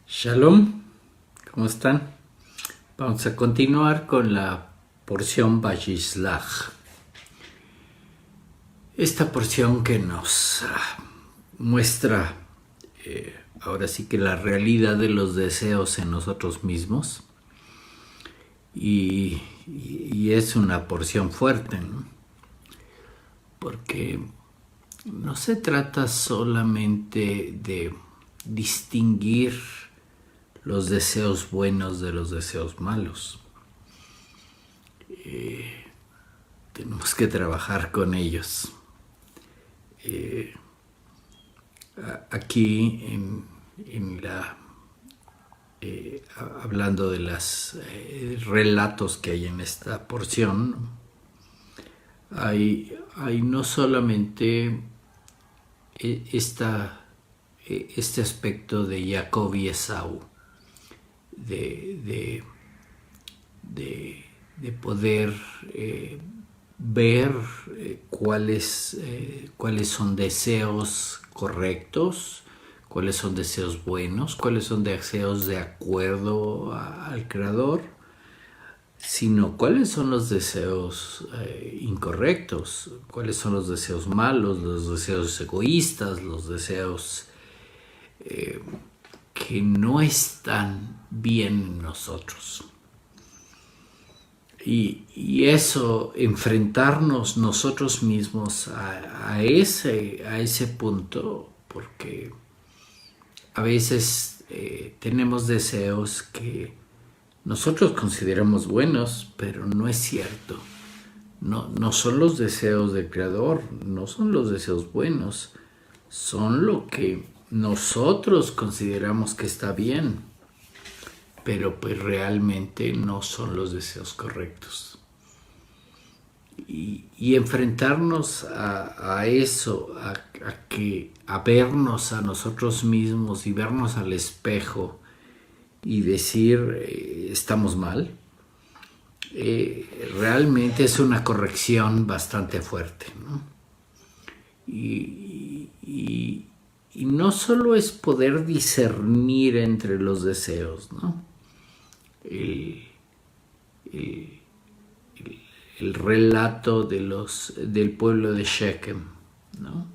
Shalom, ¿cómo están? Vamos a continuar con la porción Vayislach. Esta porción que nos muestra ahora sí que la realidad de los deseos en nosotros mismos y es una porción fuerte, ¿no? Porque no se trata solamente de distinguir los deseos buenos de los deseos malos. Tenemos que trabajar con ellos. Aquí hablando de los relatos que hay en esta porción, hay no solamente este aspecto de Jacob y Esaú, de poder ver cuáles son deseos correctos, cuáles son deseos buenos, cuáles son deseos de acuerdo al Creador, sino cuáles son los deseos incorrectos, cuáles son los deseos malos, los deseos egoístas, los deseos que no están bien en nosotros. Y eso, enfrentarnos nosotros mismos a ese punto, porque a veces tenemos deseos que nosotros consideramos buenos, pero no es cierto. No son los deseos del Creador, no son los deseos buenos, son lo que nosotros consideramos que está bien, pero pues realmente no son los deseos correctos. Y enfrentarnos a eso, a vernos a nosotros mismos y vernos al espejo y decir estamos mal, realmente es una corrección bastante fuerte, ¿no? Y no solo es poder discernir entre los deseos, ¿no? El relato del pueblo de Shechem, ¿no?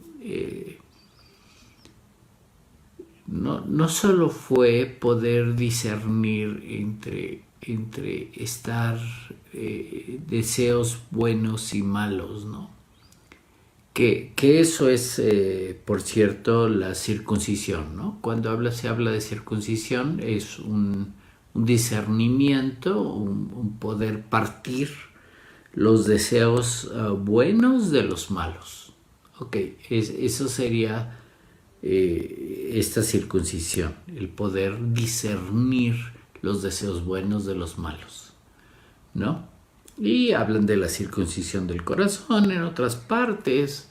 No solo fue poder discernir entre estar deseos buenos y malos, ¿no? Que eso es, por cierto, la circuncisión, ¿no? Cuando se habla de circuncisión es un discernimiento, un poder partir los deseos buenos de los malos. Ok, eso sería esta circuncisión, el poder discernir los deseos buenos de los malos, ¿no? Y hablan de la circuncisión del corazón en otras partes.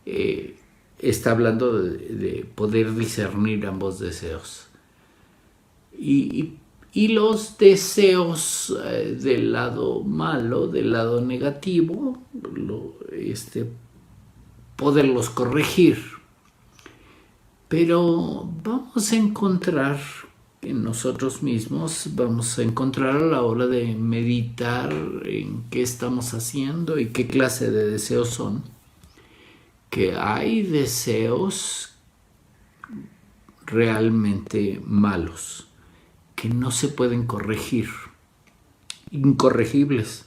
Está hablando de poder discernir ambos deseos. Y los deseos del lado malo, del lado negativo, poderlos corregir. Pero vamos a encontrar en nosotros mismos, vamos a encontrar a la hora de meditar en qué estamos haciendo y qué clase de deseos son, que hay deseos realmente malos que no se pueden corregir, incorregibles.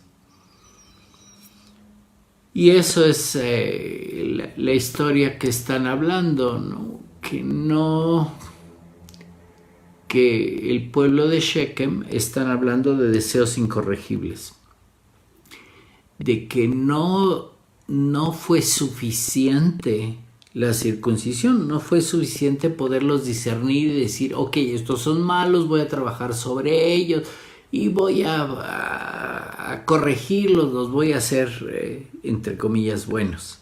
Y eso es la historia que están hablando, ¿no? Que el pueblo de Shechem están hablando de deseos incorregibles, de que no fue suficiente la circuncisión, no fue suficiente poderlos discernir y decir, ok, estos son malos, voy a trabajar sobre ellos y voy a corregirlos, los voy a hacer, entre comillas, buenos.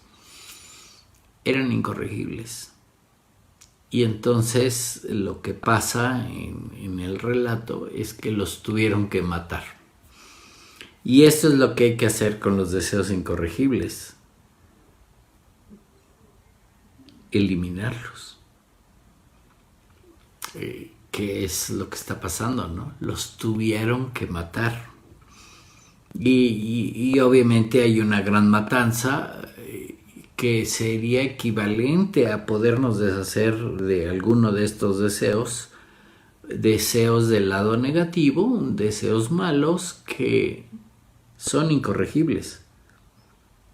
Eran incorregibles. Y entonces lo que pasa en el relato es que los tuvieron que matar. Y esto es lo que hay que hacer con los deseos incorregibles. Eliminarlos. ¿qué es lo que está pasando, no? Los tuvieron que matar. Y obviamente hay una gran matanza que sería equivalente a podernos deshacer de alguno de estos deseos del lado negativo, deseos malos que son incorregibles.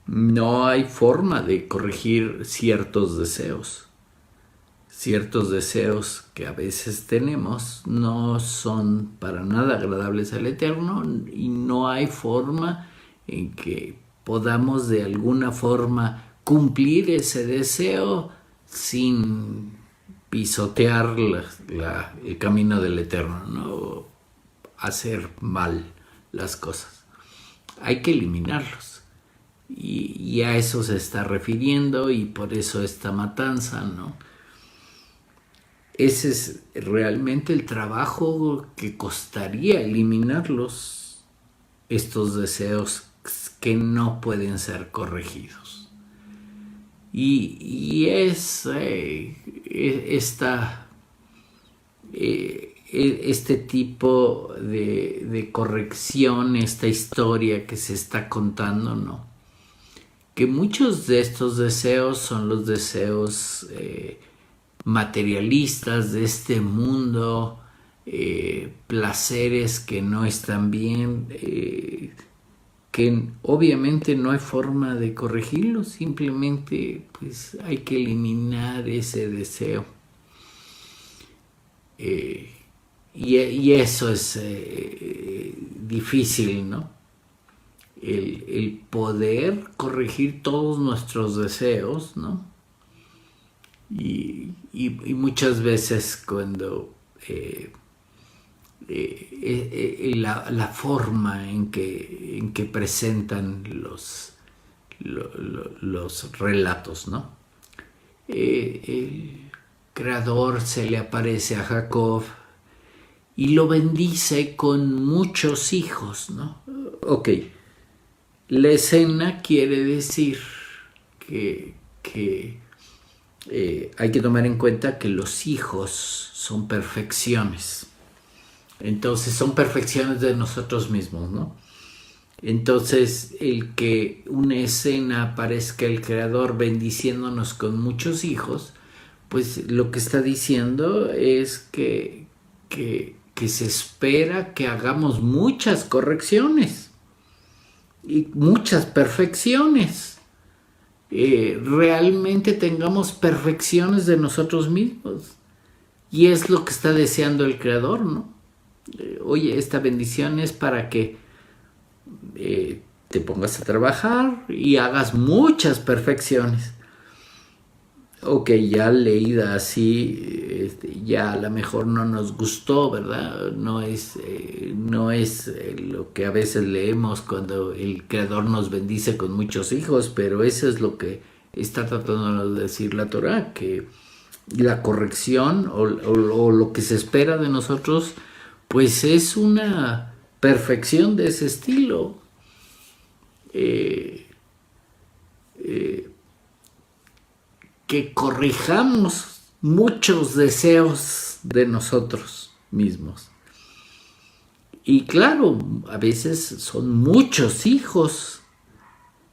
No hay forma de corregir ciertos deseos. Ciertos deseos que a veces tenemos no son para nada agradables al Eterno y no hay forma en que podamos de alguna forma cumplir ese deseo sin pisotear el camino del Eterno, no hacer mal las cosas. Hay que eliminarlos. Y a eso se está refiriendo y por eso esta matanza, ¿no? Ese es realmente el trabajo que costaría eliminarlos, estos deseos que no pueden ser corregidos. Y este tipo de corrección, esta historia que se está contando, ¿no? Que muchos de estos deseos son los deseos materialistas de este mundo, placeres que no están bien, que obviamente no hay forma de corregirlo, simplemente pues hay que eliminar ese deseo. Y eso es difícil, ¿no? El poder corregir todos nuestros deseos, ¿no? Y muchas veces cuando la forma en que presentan los relatos, ¿no? El Creador se le aparece a Jacob y lo bendice con muchos hijos, ¿no? Ok, la escena quiere decir que hay que tomar en cuenta que los hijos son perfecciones. Entonces son perfecciones de nosotros mismos, ¿no? Entonces el que una escena aparezca el Creador bendiciéndonos con muchos hijos, pues lo que está diciendo es que se espera que hagamos muchas correcciones y muchas perfecciones. Realmente tengamos perfecciones de nosotros mismos. Y es lo que está deseando el Creador, ¿no? Oye, esta bendición es para que te pongas a trabajar y hagas muchas perfecciones. Ok, ya leída así, ya a lo mejor no nos gustó, ¿verdad? No es lo que a veces leemos cuando el Creador nos bendice con muchos hijos, pero eso es lo que está tratando de decir la Torá, que la corrección o lo que se espera de nosotros, pues es una perfección de ese estilo. Que corrijamos muchos deseos de nosotros mismos. Y claro, a veces son muchos hijos,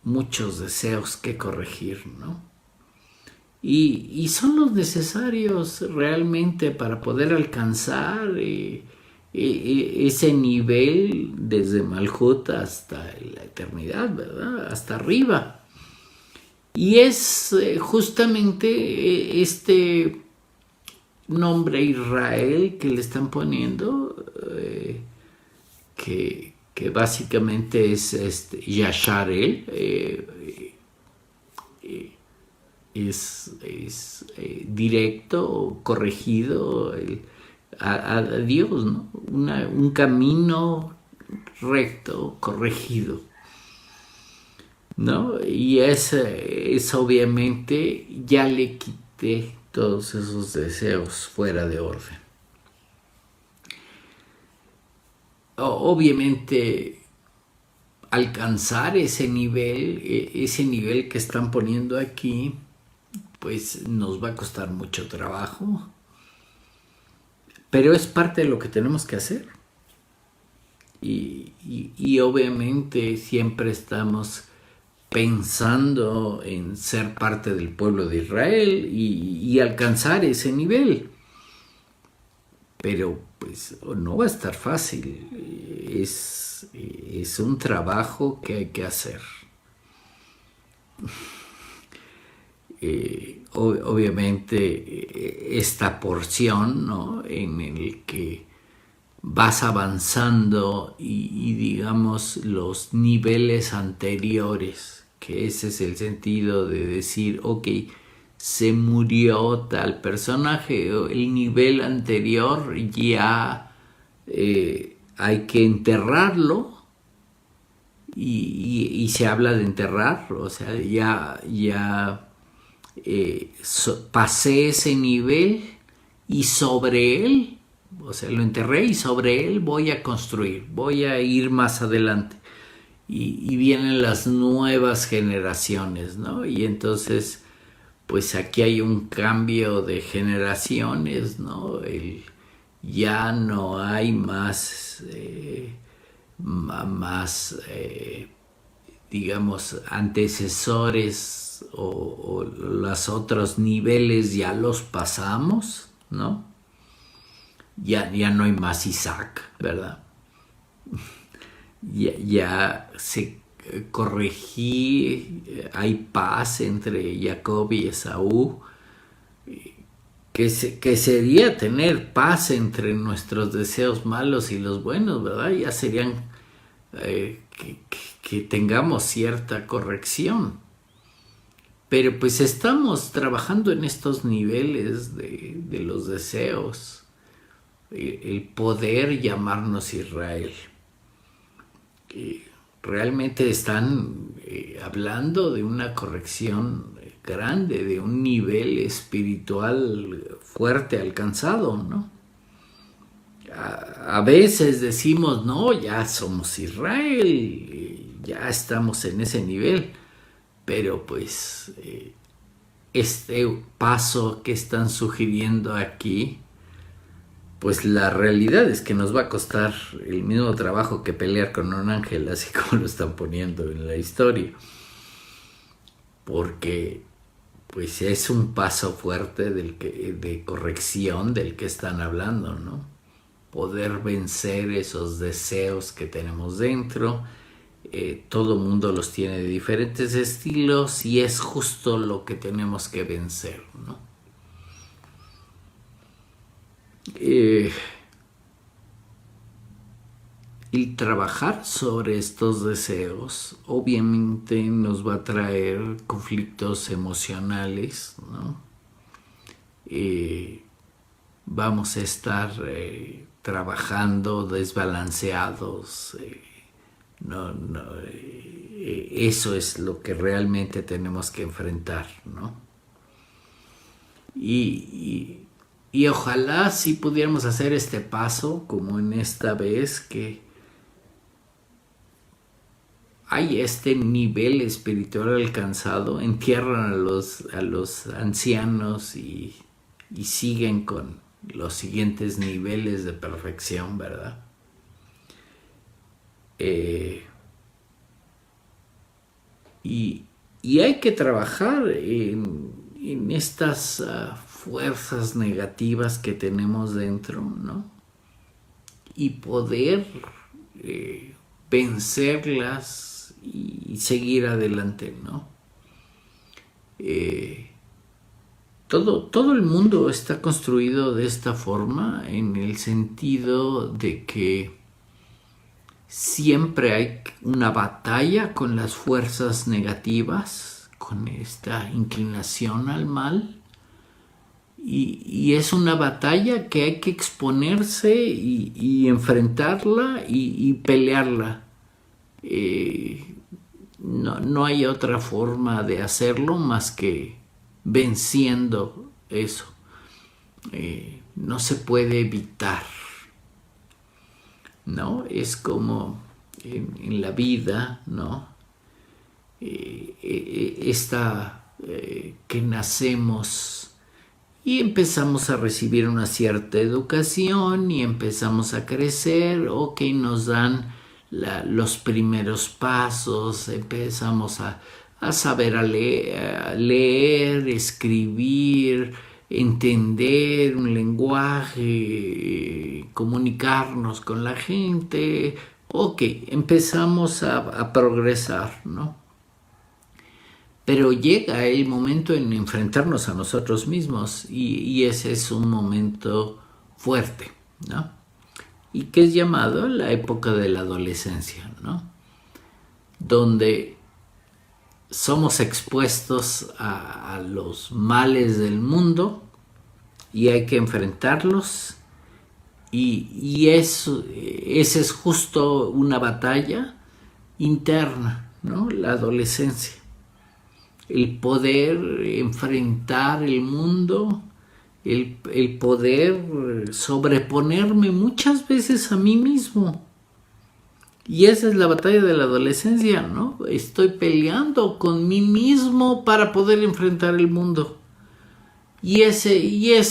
muchos deseos que corregir, ¿no? Y son los necesarios realmente para poder alcanzar ese nivel desde Malhut hasta la eternidad, ¿verdad? Hasta arriba. Y es justamente este nombre Israel que le están poniendo, que básicamente es Yasharel, es directo, corregido a Dios, ¿no? Un camino recto, corregido, ¿no? Y es obviamente ya le quité todos esos deseos fuera de orden. Obviamente alcanzar ese nivel que están poniendo aquí, pues nos va a costar mucho trabajo. Pero es parte de lo que tenemos que hacer. Y obviamente siempre estamos pensando en ser parte del pueblo de Israel y alcanzar ese nivel. Pero pues no va a estar fácil. Es un trabajo que hay que hacer. Obviamente esta porción, ¿no?, en el que vas avanzando y digamos los niveles anteriores, que ese es el sentido de decir, ok, se murió tal personaje, el nivel anterior ya hay que enterrarlo. Y se habla de enterrar, o sea, ya pasé ese nivel y sobre él, o sea, lo enterré y sobre él voy a construir, voy a ir más adelante. Y vienen las nuevas generaciones, ¿no? Y entonces, pues aquí hay un cambio de generaciones, ¿no? Ya no hay más digamos, antecesores o los otros niveles ya los pasamos, ¿no? Ya no hay más Isaac, ¿verdad? Ya se corregí, hay paz entre Jacob y Esaú, que sería tener paz entre nuestros deseos malos y los buenos, ¿verdad? Ya serían que tengamos cierta corrección. Pero pues estamos trabajando en estos niveles de los deseos, el poder llamarnos Israel. Realmente están hablando de una corrección grande, de un nivel espiritual fuerte alcanzado, ¿no? A veces decimos, no, ya somos Israel, ya estamos en ese nivel, pero pues este paso que están sugiriendo aquí, pues la realidad es que nos va a costar el mismo trabajo que pelear con un ángel, así como lo están poniendo en la historia, porque pues es un paso fuerte de corrección del que están hablando, ¿no? Poder vencer esos deseos que tenemos dentro. Todo mundo los tiene de diferentes estilos y es justo lo que tenemos que vencer, ¿no? El trabajar sobre estos deseos obviamente nos va a traer conflictos emocionales, ¿no? Vamos a estar trabajando desbalanceados. Eso es lo que realmente tenemos que enfrentar, ¿no? Y ojalá sí pudiéramos hacer este paso como en esta vez que hay este nivel espiritual alcanzado, entierran a los ancianos y siguen con los siguientes niveles de perfección, ¿verdad? Y hay que trabajar en estas fuerzas negativas que tenemos dentro, ¿no? Y poder vencerlas y seguir adelante, ¿no? Todo el mundo está construido de esta forma, en el sentido de que siempre hay una batalla con las fuerzas negativas, con esta inclinación al mal, y es una batalla que hay que exponerse y enfrentarla y pelearla. No hay otra forma de hacerlo más que venciendo eso. No se puede evitar, ¿no? Es como en la vida, ¿no? Esta que nacemos y empezamos a recibir una cierta educación y empezamos a crecer, ok, nos dan los primeros pasos, empezamos a saber a leer, escribir, entender un lenguaje, comunicarnos con la gente. Ok, empezamos a progresar, ¿no? Pero llega el momento en enfrentarnos a nosotros mismos y ese es un momento fuerte, ¿no? Y que es llamado la época de la adolescencia, ¿no? Donde somos expuestos a los males del mundo y hay que enfrentarlos y esa es justo una batalla interna, ¿no? La adolescencia. El poder enfrentar el mundo, el poder sobreponerme muchas veces a mí mismo. Y esa es la batalla de la adolescencia, ¿no? Estoy peleando con mí mismo para poder enfrentar el mundo. Y es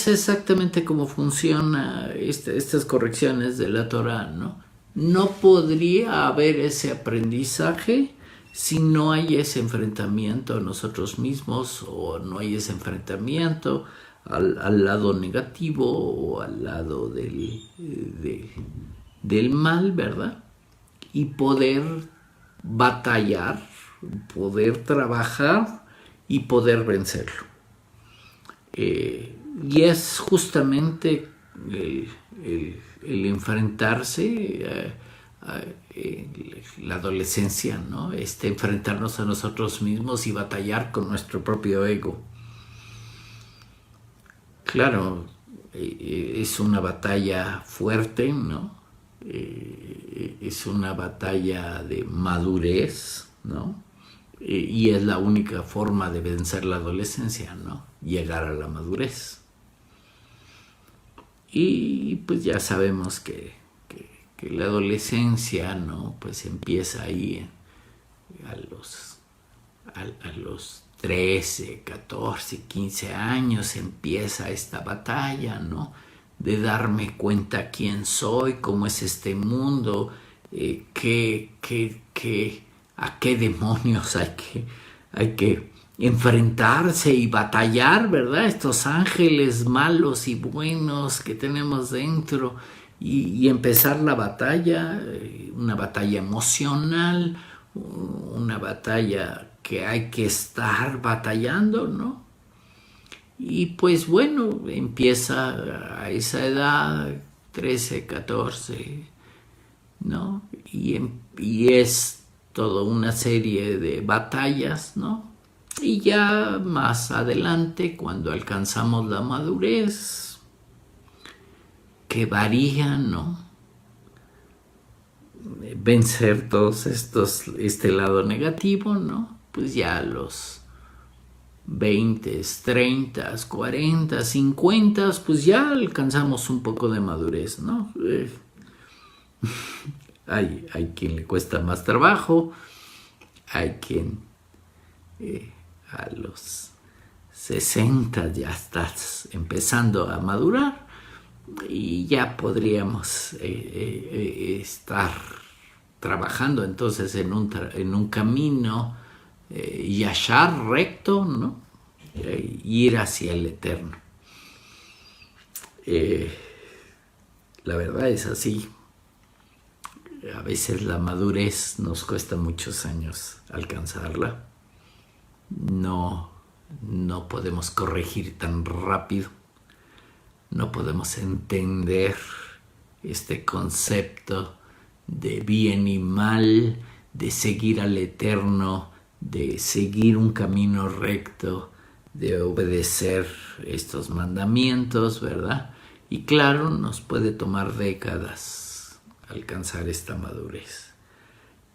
exactamente como funciona estas correcciones de la Torá, ¿no? No podría haber ese aprendizaje si no hay ese enfrentamiento a nosotros mismos o no hay ese enfrentamiento al lado negativo o al lado del mal, ¿verdad? Y poder batallar, poder trabajar y poder vencerlo. Y es justamente el enfrentarse la adolescencia, ¿no? Enfrentarnos a nosotros mismos y batallar con nuestro propio ego. Claro, es una batalla fuerte, ¿no? Es una batalla de madurez, ¿no? Y es la única forma de vencer la adolescencia, ¿no? Llegar a la madurez. Y pues ya sabemos que la adolescencia, ¿no? Pues empieza ahí a los 13, 14, 15 años empieza esta batalla, ¿no? De darme cuenta quién soy, cómo es este mundo, a qué demonios hay que enfrentarse y batallar, ¿verdad? Estos ángeles malos y buenos que tenemos dentro y empezar la batalla, una batalla emocional, una batalla que hay que estar batallando, ¿no? Y pues bueno, empieza a esa edad, 13, 14, ¿no? Y es toda una serie de batallas, ¿no? Y ya más adelante, cuando alcanzamos la madurez, que varía, ¿no? Vencer todos este lado negativo, ¿no? Pues ya a los 20, 30, 40, 50, pues ya alcanzamos un poco de madurez, ¿no? Hay quien le cuesta más trabajo, hay quien a los 60 ya estás empezando a madurar y ya podríamos estar trabajando entonces en un camino yashar recto, ¿no? Ir hacia el eterno. La verdad es así. A veces la madurez nos cuesta muchos años alcanzarla. No podemos corregir tan rápido. No podemos entender este concepto de bien y mal, de seguir al eterno, de seguir un camino recto, de obedecer estos mandamientos, ¿verdad? Y claro, nos puede tomar décadas alcanzar esta madurez.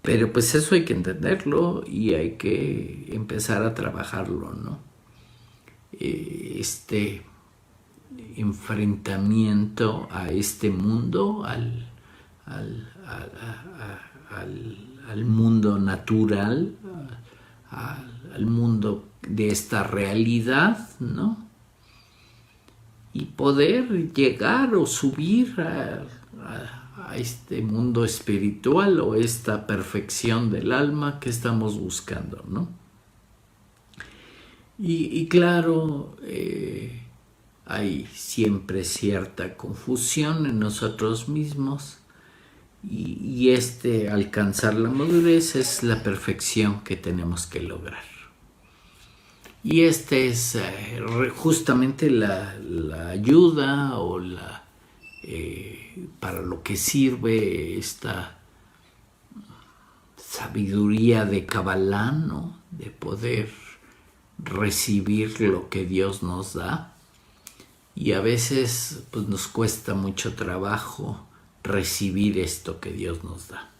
Pero pues eso hay que entenderlo y hay que empezar a trabajarlo, ¿no? Este enfrentamiento a este mundo, al mundo natural, al mundo de esta realidad, ¿no? y poder llegar o subir a este mundo espiritual o esta perfección del alma que estamos buscando, ¿no? Y claro, hay siempre cierta confusión en nosotros mismos y alcanzar la madurez es la perfección que tenemos que lograr. Y es justamente la ayuda o para lo que sirve esta sabiduría de Kabbalah, ¿no? De poder recibir lo que Dios nos da. Y a veces pues, nos cuesta mucho trabajo recibir esto que Dios nos da.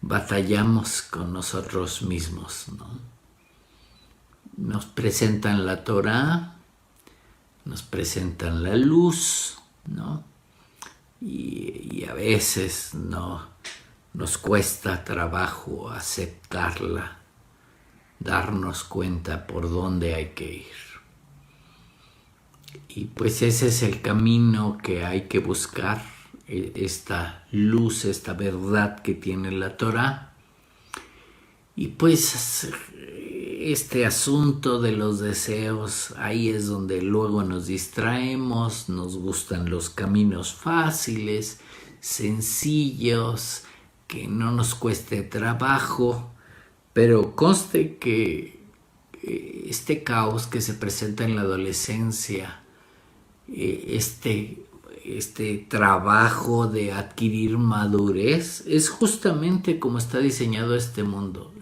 Batallamos con nosotros mismos, ¿no? Nos presentan la Torá, nos presentan la luz, ¿no? Y a veces nos cuesta trabajo aceptarla, darnos cuenta por dónde hay que ir. Y pues ese es el camino que hay que buscar, esta luz, esta verdad que tiene la Torá. Y pues este asunto de los deseos, ahí es donde luego nos distraemos, nos gustan los caminos fáciles, sencillos, que no nos cueste trabajo, pero conste que este caos que se presenta en la adolescencia, este trabajo de adquirir madurez, es justamente como está diseñado este mundo.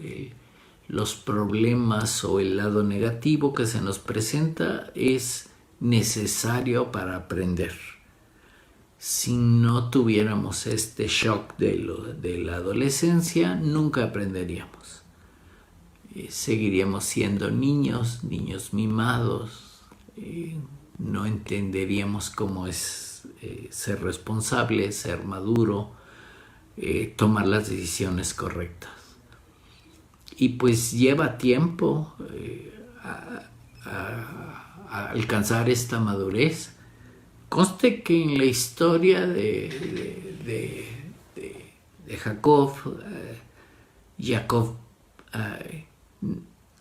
Los problemas o el lado negativo que se nos presenta es necesario para aprender. Si no tuviéramos este shock de la adolescencia, nunca aprenderíamos. Seguiríamos siendo niños mimados, no entenderíamos cómo es ser responsable, ser maduro, tomar las decisiones correctas. Y pues lleva tiempo a alcanzar esta madurez. Conste que en la historia de Jacob,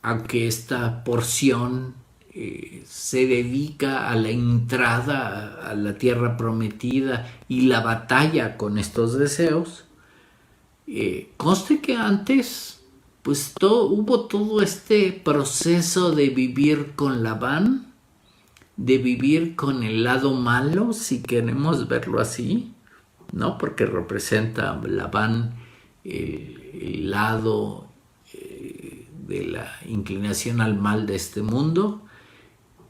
aunque esta porción se dedica a la entrada a la tierra prometida y la batalla con estos deseos, conste que antes pues hubo todo este proceso de vivir con Labán, de vivir con el lado malo, si queremos verlo así, ¿no? Porque representa Labán el lado de la inclinación al mal de este mundo,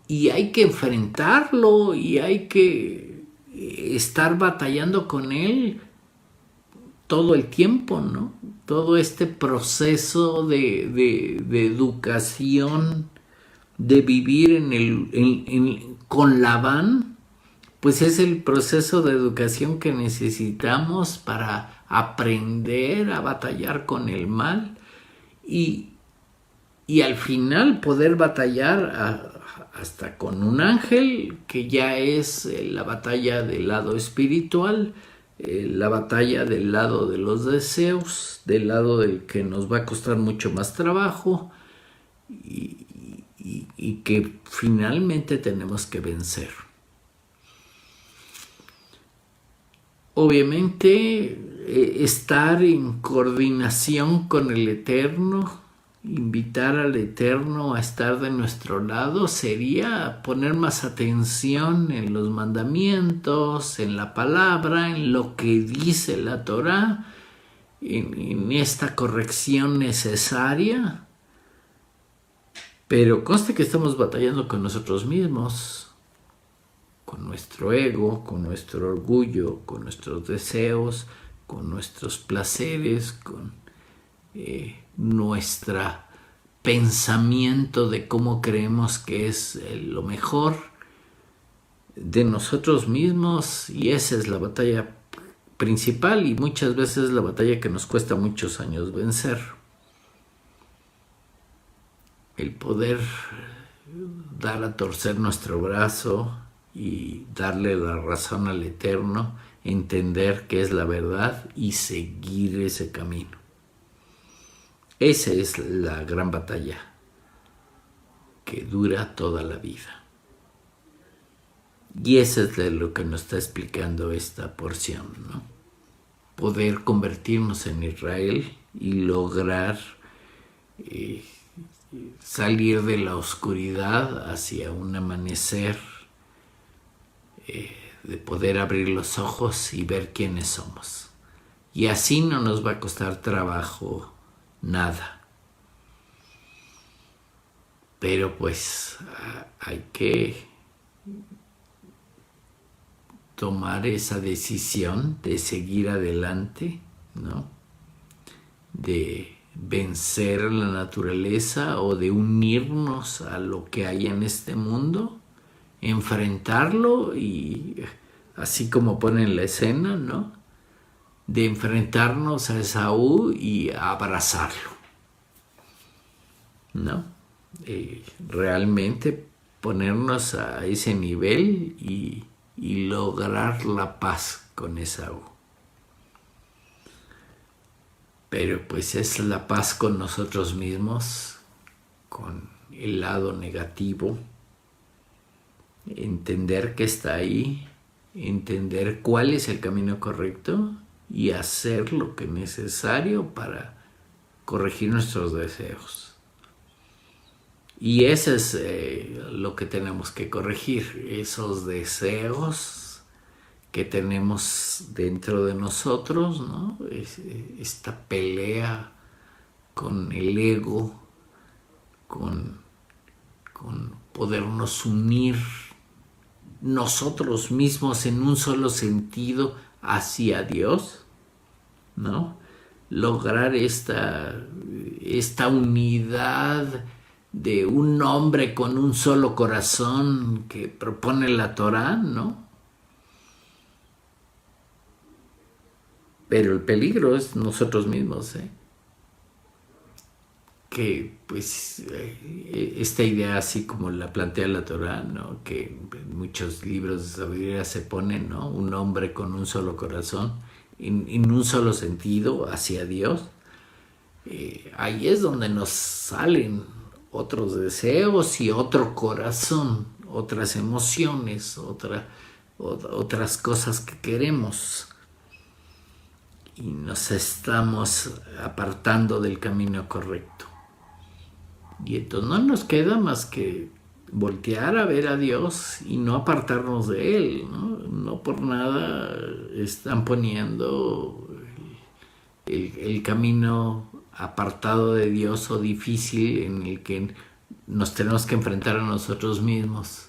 y hay que enfrentarlo y hay que estar batallando con él todo el tiempo, ¿no? Todo este proceso de educación, de vivir con Labán, pues es el proceso de educación que necesitamos para aprender a batallar con el mal y al final poder batallar hasta con un ángel, que ya es la batalla del lado espiritual, la batalla del lado de los deseos, del lado del que nos va a costar mucho más trabajo y que finalmente tenemos que vencer. Obviamente, estar en coordinación con el Eterno, invitar al Eterno a estar de nuestro lado, sería poner más atención en los mandamientos, en la palabra, en lo que dice la Torá, en esta corrección necesaria. Pero conste que estamos batallando con nosotros mismos, con nuestro ego, con nuestro orgullo, con nuestros deseos, con nuestros placeres, con nuestro pensamiento de cómo creemos que es lo mejor de nosotros mismos, y esa es la batalla principal y muchas veces la batalla que nos cuesta muchos años vencer. El poder dar a torcer nuestro brazo y darle la razón al Eterno, entender qué es la verdad y seguir ese camino. Esa es la gran batalla que dura toda la vida. Y eso es de lo que nos está explicando esta porción, ¿no? Poder convertirnos en Israel y lograr salir de la oscuridad hacia un amanecer, de poder abrir los ojos y ver quiénes somos. Y así no nos va a costar trabajo nada. Pero pues hay que tomar esa decisión de seguir adelante, ¿no? De vencer la naturaleza o de unirnos a lo que hay en este mundo, enfrentarlo y así como ponen la escena, ¿no? De enfrentarnos a Esaú y abrazarlo, ¿no? Realmente ponernos a ese nivel y lograr la paz con Esaú. Pero pues es la paz con nosotros mismos, con el lado negativo, entender que está ahí, entender cuál es el camino correcto y hacer lo que es necesario para corregir nuestros deseos. Y eso es lo que tenemos que corregir, esos deseos que tenemos dentro de nosotros, ¿no? Esta pelea con el ego, con podernos unir nosotros mismos en un solo sentido hacia Dios, ¿no? Lograr esta unidad de un hombre con un solo corazón que propone la Torá, ¿no? Pero el peligro es nosotros mismos, que pues esta idea así como la plantea la Torá, ¿no? Que en muchos libros de sabiduría se pone, ¿no? Un hombre con un solo corazón, en un solo sentido hacia Dios. Ahí es donde nos salen otros deseos y otro corazón, otras emociones, otras cosas que queremos. Y nos estamos apartando del camino correcto. Y entonces no nos queda más que voltear a ver a Dios y no apartarnos de Él, ¿no? No por nada están poniendo el camino apartado de Dios o difícil en el que nos tenemos que enfrentar a nosotros mismos,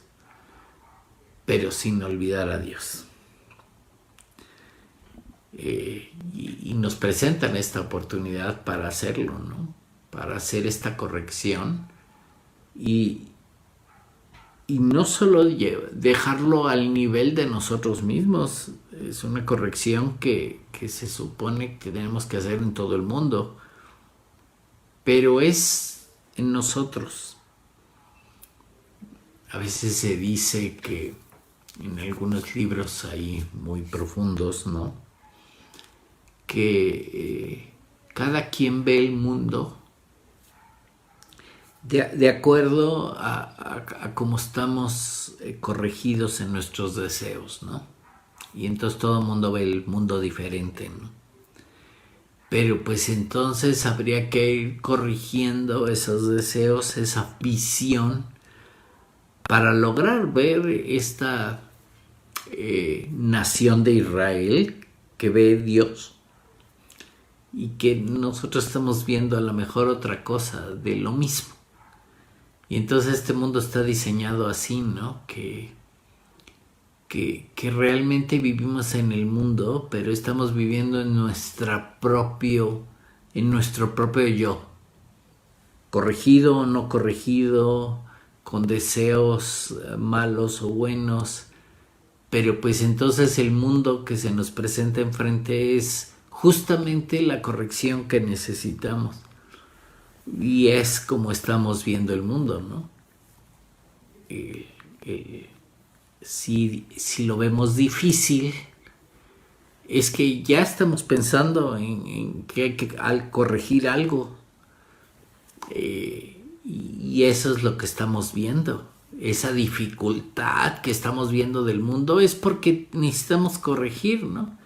pero sin olvidar a Dios. Y nos presentan esta oportunidad para hacerlo, ¿no? Para hacer esta corrección y no solo dejarlo al nivel de nosotros mismos. Es una corrección que se supone que tenemos que hacer en todo el mundo, pero es en nosotros. A veces se dice que en algunos libros ahí muy profundos, ¿no? Que cada quien ve el mundo de acuerdo a cómo estamos corregidos en nuestros deseos, ¿no? Y entonces todo el mundo ve el mundo diferente, ¿no? Pero pues entonces habría que ir corrigiendo esos deseos, esa visión, para lograr ver esta nación de Israel que ve Dios y que nosotros estamos viendo a lo mejor otra cosa de lo mismo. Y entonces este mundo está diseñado así, ¿no? Que realmente vivimos en el mundo, pero estamos viviendo en nuestro propio yo, corregido o no corregido, con deseos malos o buenos, pero pues entonces el mundo que se nos presenta enfrente es justamente la corrección que necesitamos. Y es como estamos viendo el mundo, ¿no? si lo vemos difícil, es que ya estamos pensando en que hay que corregir algo. Y eso es lo que estamos viendo. Esa dificultad que estamos viendo del mundo es porque necesitamos corregir, ¿no?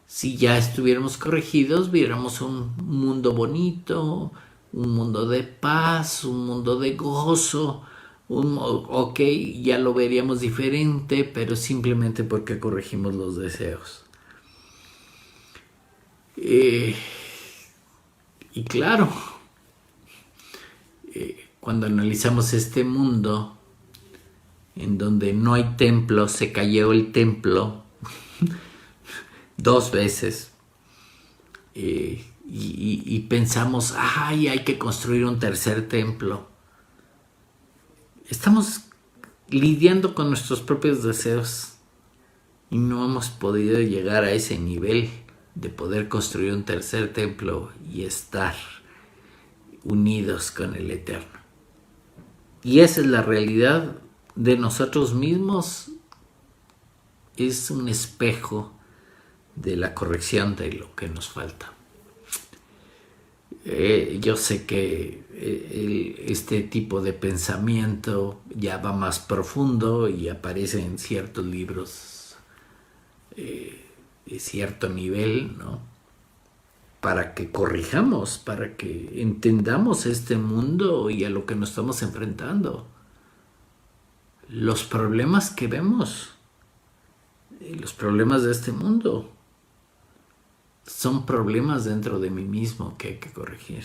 Si ya estuviéramos corregidos, viéramos un mundo bonito, un mundo de paz, un mundo de gozo. Ok, ya lo veríamos diferente, pero simplemente porque corregimos los deseos. Y claro, cuando analizamos este mundo en donde no hay templo, se cayó el templo 2 veces, y pensamos, ay, hay que construir un tercer templo. Estamos lidiando con nuestros propios deseos y no hemos podido llegar a ese nivel de poder construir un tercer templo y estar unidos con el Eterno. Y esa es la realidad de nosotros mismos. Es un espejo de la corrección de lo que nos falta. Yo sé que este tipo de pensamiento ya va más profundo y aparece en ciertos libros de cierto nivel, ¿no? Para que corrijamos, para que entendamos este mundo y a lo que nos estamos enfrentando. Los problemas que vemos, los problemas de este mundo, son problemas dentro de mí mismo que hay que corregir.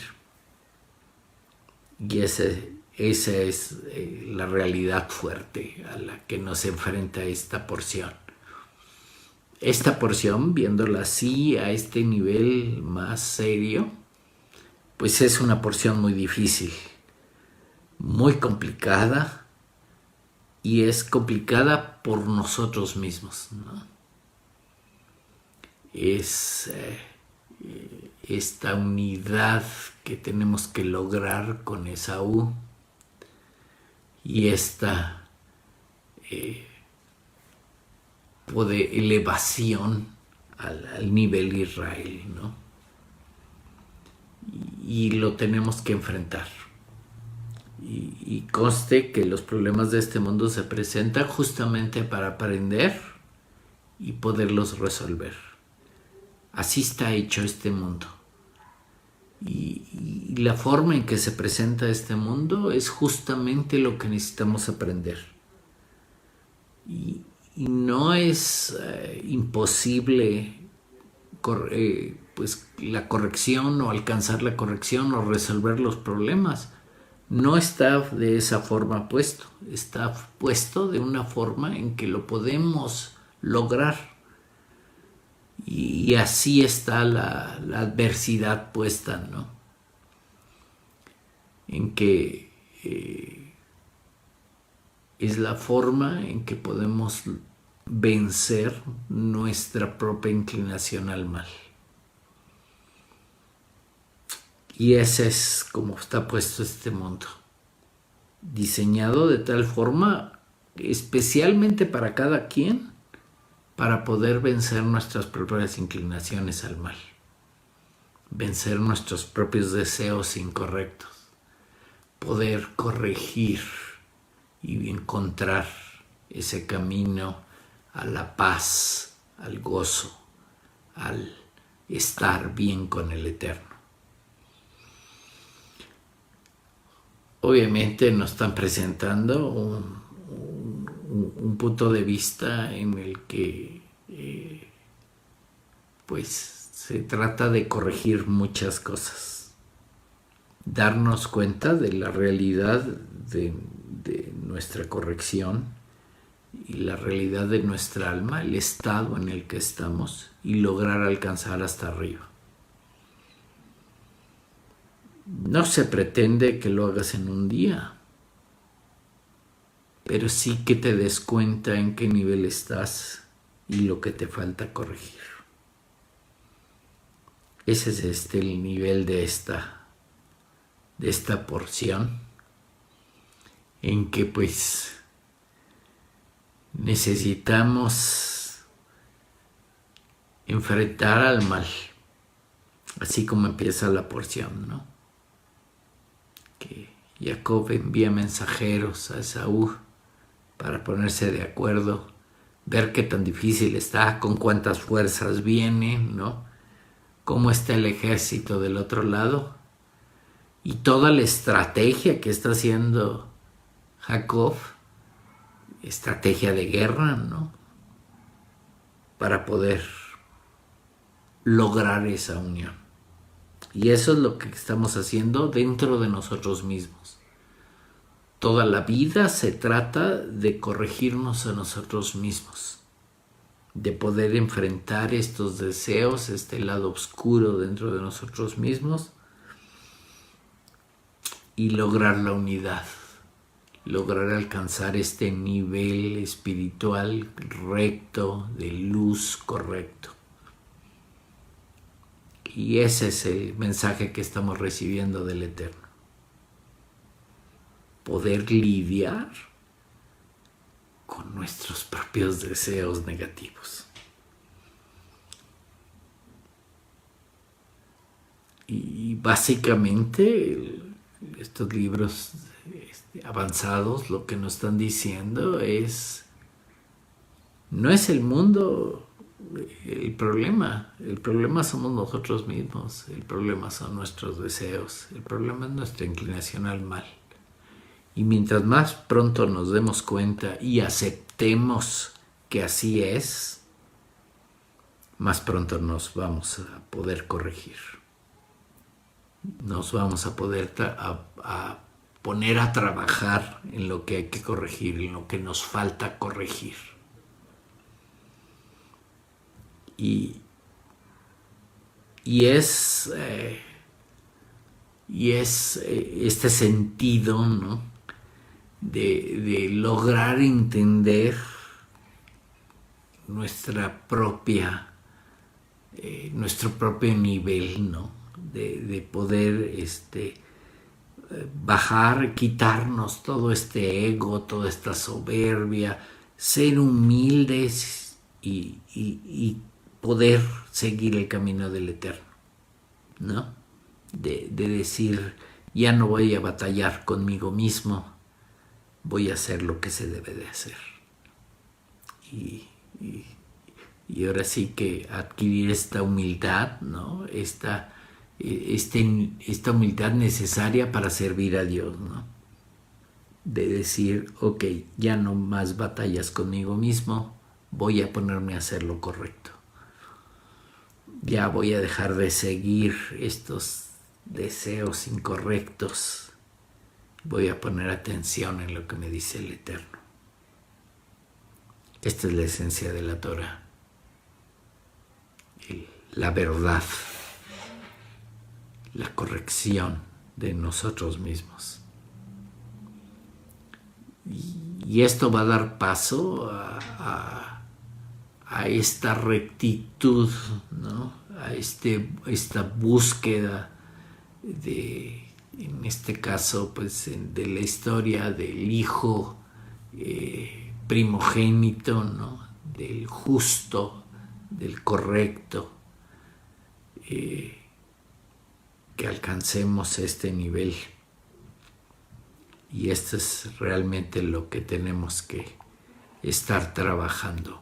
Y esa es la realidad fuerte a la que nos enfrenta esta porción. Esta porción, viéndola así, a este nivel más serio, pues es una porción muy difícil, muy complicada, y es complicada por nosotros mismos, ¿no? Es esta unidad que tenemos que lograr con Esaú y esta de elevación al nivel Israel, ¿no? Y lo tenemos que enfrentar. Y conste que los problemas de este mundo se presentan justamente para aprender y poderlos resolver. Así está hecho este mundo. Y la forma en que se presenta este mundo es justamente lo que necesitamos aprender. Y no es imposible pues la corrección o alcanzar la corrección o resolver los problemas. No está de esa forma puesto. Está puesto de una forma en que lo podemos lograr. Y así está la adversidad puesta, ¿no? En que es la forma en que podemos vencer nuestra propia inclinación al mal. Y ese es como está puesto este mundo, diseñado de tal forma especialmente para cada quien, para poder vencer nuestras propias inclinaciones al mal, vencer nuestros propios deseos incorrectos, poder corregir y encontrar ese camino a la paz, al gozo, al estar bien con el Eterno. Obviamente nos están presentando un punto de vista en el que pues se trata de corregir muchas cosas, darnos cuenta de la realidad de nuestra corrección y la realidad de nuestra alma, el estado en el que estamos, y lograr alcanzar hasta arriba. No se pretende que lo hagas en un día, pero sí que te des cuenta en qué nivel estás y lo que te falta corregir. Ese es el nivel de esta porción, en que pues necesitamos enfrentar al mal, así como empieza la porción, ¿no? Que Jacob envía mensajeros a Esaú para ponerse de acuerdo, ver qué tan difícil está, con cuántas fuerzas vienen, ¿no? Cómo está el ejército del otro lado y toda la estrategia que está haciendo Jacob, estrategia de guerra, ¿no? Para poder lograr esa unión. Y eso es lo que estamos haciendo dentro de nosotros mismos. Toda la vida se trata de corregirnos a nosotros mismos, de poder enfrentar estos deseos, este lado oscuro dentro de nosotros mismos y lograr la unidad, lograr alcanzar este nivel espiritual recto, de luz correcto. Y ese es el mensaje que estamos recibiendo del Eterno. Poder lidiar con nuestros propios deseos negativos. Y básicamente estos libros avanzados lo que nos están diciendo es, no es el mundo el problema somos nosotros mismos, el problema son nuestros deseos, el problema es nuestra inclinación al mal. Y mientras más pronto nos demos cuenta y aceptemos que así es, más pronto nos vamos a poder corregir. Nos vamos a poder a poner a trabajar en lo que hay que corregir, en lo que nos falta corregir. Y es este sentido, ¿no? de lograr entender nuestro propio nivel, ¿no? de poder bajar, quitarnos todo este ego, toda esta soberbia, ser humildes y poder seguir el camino del Eterno, ¿no? De decir, ya no voy a batallar conmigo mismo, voy a hacer lo que se debe de hacer. Y ahora sí que adquirir esta humildad, ¿no? Esta humildad necesaria para servir a Dios, ¿no? De decir, ok, ya no más batallas conmigo mismo, voy a ponerme a hacer lo correcto. Ya voy a dejar de seguir estos deseos incorrectos. Voy a poner atención en lo que me dice el Eterno. Esta es la esencia de la Torah. La verdad. La corrección de nosotros mismos. Y esto va a dar paso a esta rectitud, ¿no? A esta búsqueda de, en este caso, pues de la historia del hijo primogénito, ¿no? Del justo, del correcto, que alcancemos este nivel. Y esto es realmente lo que tenemos que estar trabajando.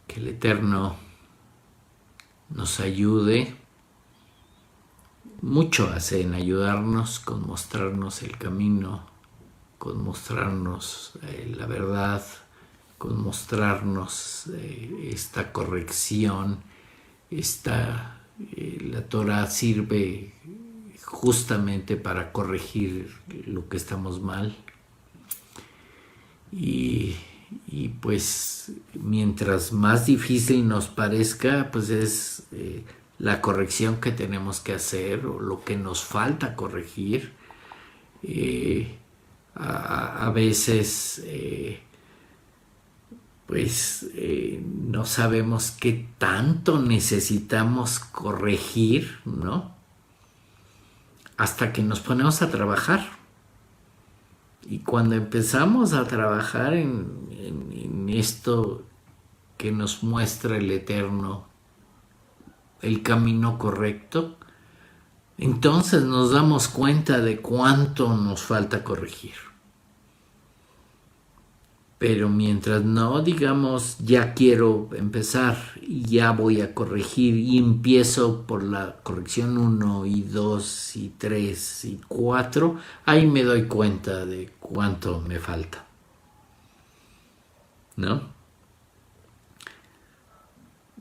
Que el Eterno nos ayude, mucho hace en ayudarnos con mostrarnos el camino, con mostrarnos la verdad, con mostrarnos esta corrección. La Torah sirve justamente para corregir lo que estamos mal. Y pues mientras más difícil nos parezca, pues es la corrección que tenemos que hacer o lo que nos falta corregir. A veces no sabemos qué tanto necesitamos corregir, ¿no? Hasta que nos ponemos a trabajar. Y cuando empezamos a trabajar en esto que nos muestra el Eterno, el camino correcto, entonces nos damos cuenta de cuánto nos falta corregir. Pero mientras no digamos, ya quiero empezar y ya voy a corregir y empiezo por la corrección 1 y 2 y 3 y 4, ahí me doy cuenta de cuánto me falta, ¿no?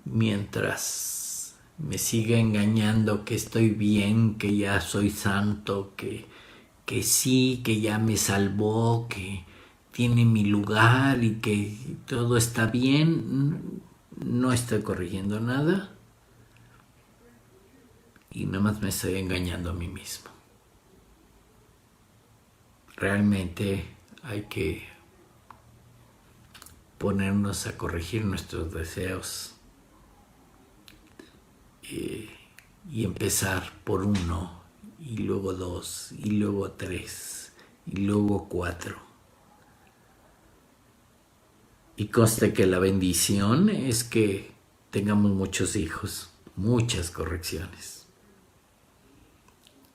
Mientras me siga engañando que estoy bien, que ya soy santo, que sí, que ya me salvó, que tiene mi lugar y que todo está bien, no estoy corrigiendo nada y nada más me estoy engañando a mí mismo. Realmente hay que ponernos a corregir nuestros deseos y empezar por 1 y luego 2 y luego 3 y luego 4. Y conste que la bendición es que tengamos muchos hijos, muchas correcciones,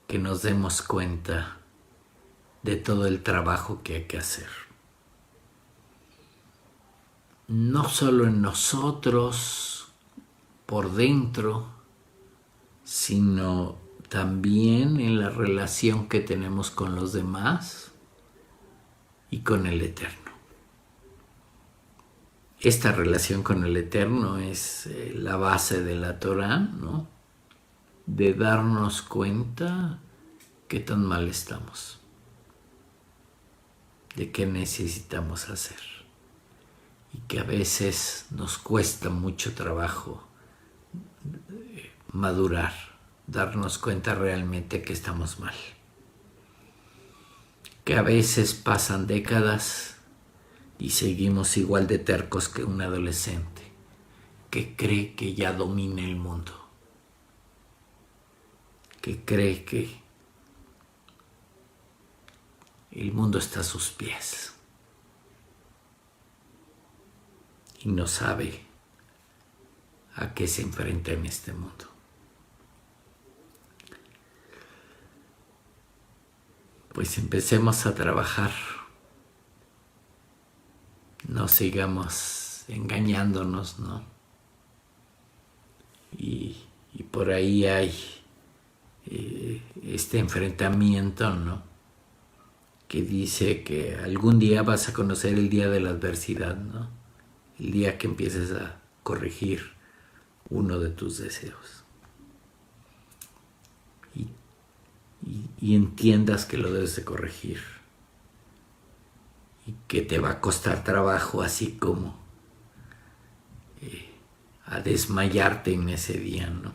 que nos demos cuenta de todo el trabajo que hay que hacer. No solo en nosotros, por dentro, sino también en la relación que tenemos con los demás y con el Eterno. Esta relación con el Eterno es la base de la Torah, ¿no? De darnos cuenta qué tan mal estamos, de qué necesitamos hacer y que a veces nos cuesta mucho trabajo madurar, darnos cuenta realmente que estamos mal, que a veces pasan décadas y seguimos igual de tercos que un adolescente que cree que ya domina el mundo, que cree que el mundo está a sus pies y no sabe a qué se enfrenta en este mundo. Pues empecemos a trabajar. No sigamos engañándonos, ¿no? Y por ahí hay este enfrentamiento, ¿no? Que dice que algún día vas a conocer el día de la adversidad, ¿no? El día que empieces a corregir uno de tus deseos. Y entiendas que lo debes de corregir. Y que te va a costar trabajo, así como a desmayarte en ese día, ¿no?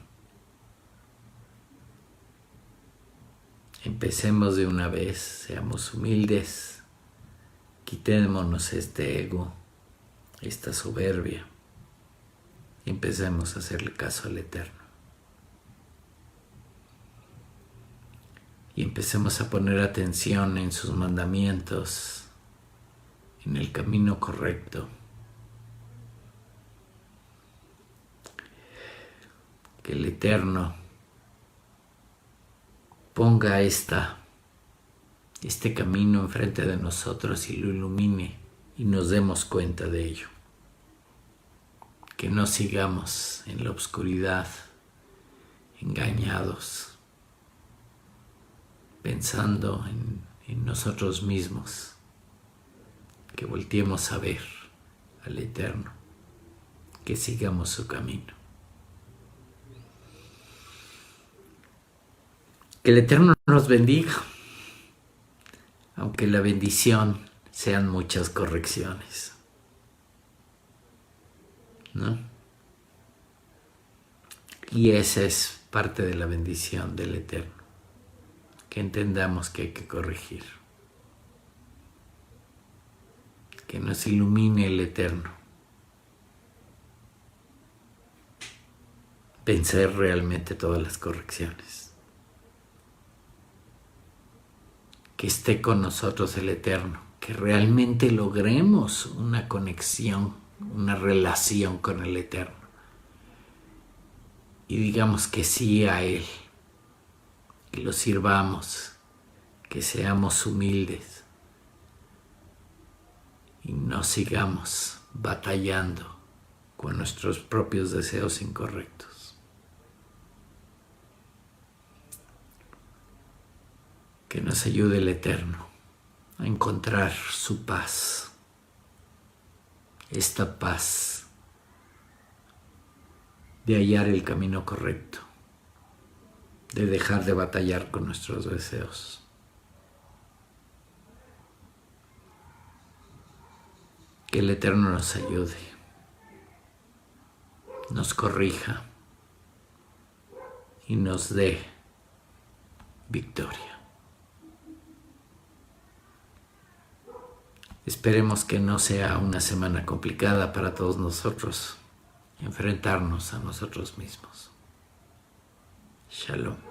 Empecemos de una vez, seamos humildes, quitémonos este ego, esta soberbia, y empecemos a hacerle caso al Eterno. Y empecemos a poner atención en sus mandamientos, en el camino correcto. Que el Eterno ponga este camino enfrente de nosotros y lo ilumine y nos demos cuenta de ello. Que no sigamos en la oscuridad, engañados, pensando en nosotros mismos. Que volteemos a ver al Eterno, que sigamos su camino. Que el Eterno nos bendiga, aunque la bendición sean muchas correcciones, ¿no? Y esa es parte de la bendición del Eterno, que entendamos que hay que corregir. Que nos ilumine el Eterno. Vencer realmente todas las correcciones. que esté con nosotros el Eterno, que realmente logremos una conexión, una relación con el Eterno. Y digamos que sí a Él, que lo sirvamos, que seamos humildes y no sigamos batallando con nuestros propios deseos incorrectos. Que nos ayude el Eterno a encontrar su paz, esta paz de hallar el camino correcto, de dejar de batallar con nuestros deseos. Que el Eterno nos ayude, nos corrija y nos dé victoria. Esperemos que no sea una semana complicada para todos nosotros, enfrentarnos a nosotros mismos. Shalom.